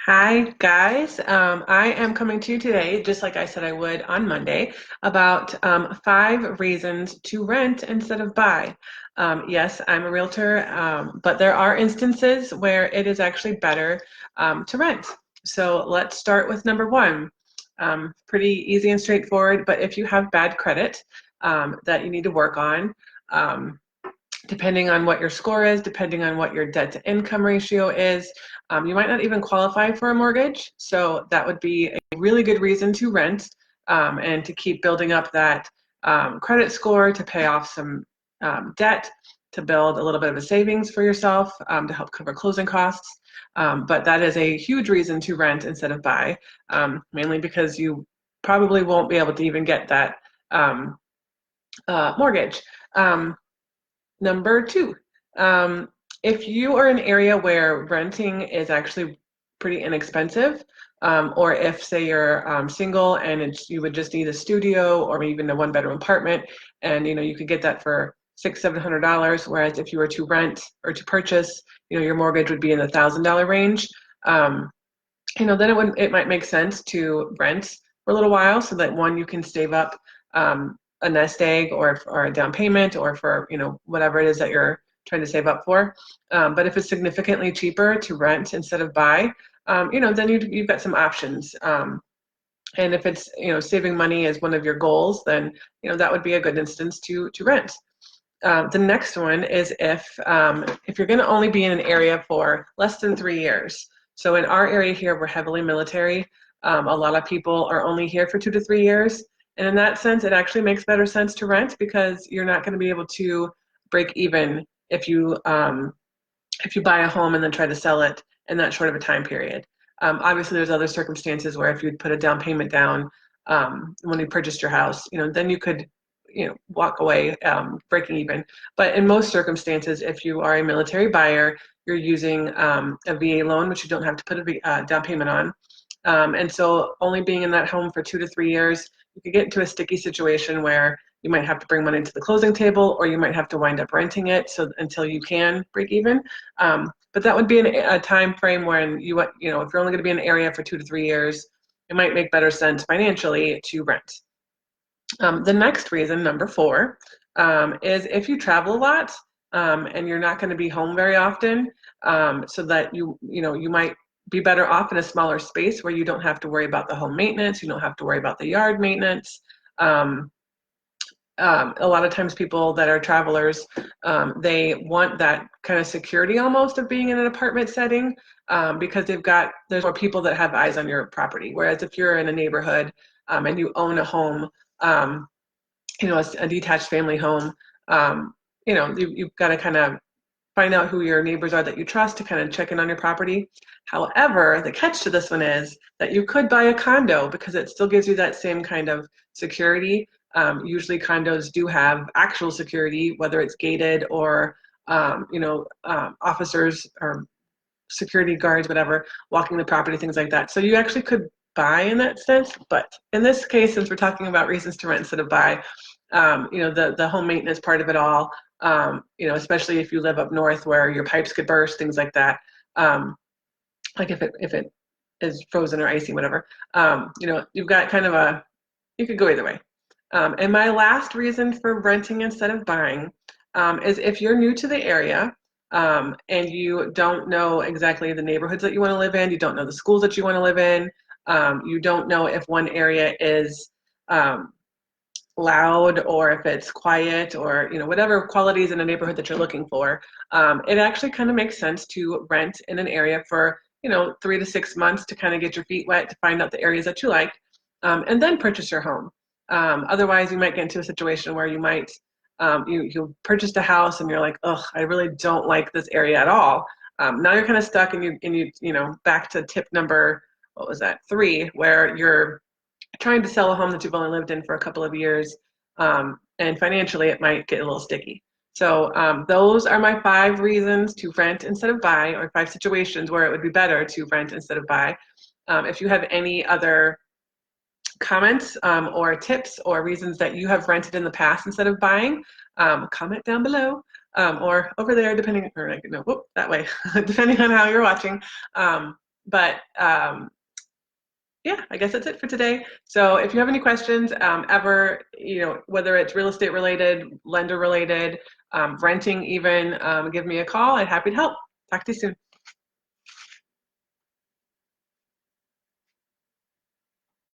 Hi, guys. I am coming to you today, just like I said I would on Monday, about 5 reasons to rent instead of buy. Yes, I'm a realtor, but there are instances where it is actually better to rent. So let's start with number one. Pretty easy and straightforward, but if you have bad credit that you need to work on, um, depending on what your score is, depending on what your debt to income ratio is, you might not even qualify for a mortgage. So that would be a really good reason to rent and to keep building up that credit score, to pay off some debt, to build a little bit of a savings for yourself to help cover closing costs. But that is a huge reason to rent instead of buy, mainly because you probably won't be able to even get that mortgage. Um, Number two, um, if you are in an area where renting is actually pretty inexpensive, or if say you're single and you would just need a studio or maybe even a one-bedroom apartment, and you could get that for $600-700, whereas if you were to rent or to purchase, your mortgage would be in the $1,000 range. Um, then it might make sense to rent for a little while so that one, you can save up a nest egg or a down payment or for whatever it is that you're trying to save up for. But if it's significantly cheaper to rent instead of buy, then you've got some options. And if it's saving money is one of your goals, then that would be a good instance to rent. The next one is if you're going to only be in an area for less than 3 years. So in our area here, we're heavily military. A lot of people are only here for 2 to 3 years. And in that sense, it actually makes better sense to rent because you're not going to be able to break even if you buy a home and then try to sell it in that short of a time period. Obviously, there's other circumstances where if you'd put a down payment down when you purchased your house, then you could, walk away breaking even. But in most circumstances, if you are a military buyer, you're using a VA loan, which you don't have to put a down payment on. And so only being in that home for 2 to 3 years, you could get into a sticky situation where you might have to bring money to the closing table or you might have to wind up renting it so until you can break even. But that would be a time frame when if you're only going to be in an area for 2 to 3 years, it might make better sense financially to rent. The next reason, number four, is if you travel a lot and you're not going to be home very often, so that you might be better off in a smaller space where you don't have to worry about the home maintenance, you don't have to worry about the yard maintenance. A lot of times people that are travelers, they want that kind of security almost of being in an apartment setting because there's more people that have eyes on your property. Whereas if you're in a neighborhood and you own a home, um, a detached family home, you've got to kind of find out who your neighbors are that you trust to kind of check in on your property. However, the catch to this one is that you could buy a condo because it still gives you that same kind of security. Usually condos do have actual security, whether it's gated or, officers or security guards, whatever, walking the property, things like that. So you actually could buy in that sense. But in this case, since we're talking about reasons to rent instead of buy, the home maintenance part of it all, especially if you live up north where your pipes could burst, things like that. Like if it is frozen or icy, whatever. You've got you could go either way. And my last reason for renting instead of buying is if you're new to the area and you don't know exactly the neighborhoods that you want to live in, you don't know the schools that you want to live in, you don't know if one area is loud or if it's quiet or whatever qualities in a neighborhood that you're looking for, it actually kind of makes sense to rent in an area for 3 to 6 months to kind of get your feet wet to find out the areas that you like, and then purchase your home. Otherwise, you might get into a situation where you might you purchased a house and you're like, oh, I really don't like this area at all. Now you're kind of stuck, and you back to tip number, what was that, 3, where you're trying to sell a home that you've only lived in for a couple of years, and financially it might get a little sticky. So those are my 5 reasons to rent instead of buy, or 5 situations where it would be better to rent instead of buy. If you have any other comments or tips or reasons that you have rented in the past instead of buying, comment down below or over there, depending, or no, whoop, that way, depending on how you're watching. But yeah, I guess that's it for today. So if you have any questions, ever, whether it's real estate related, lender related, renting even, give me a call. I'm happy to help. Talk to you soon.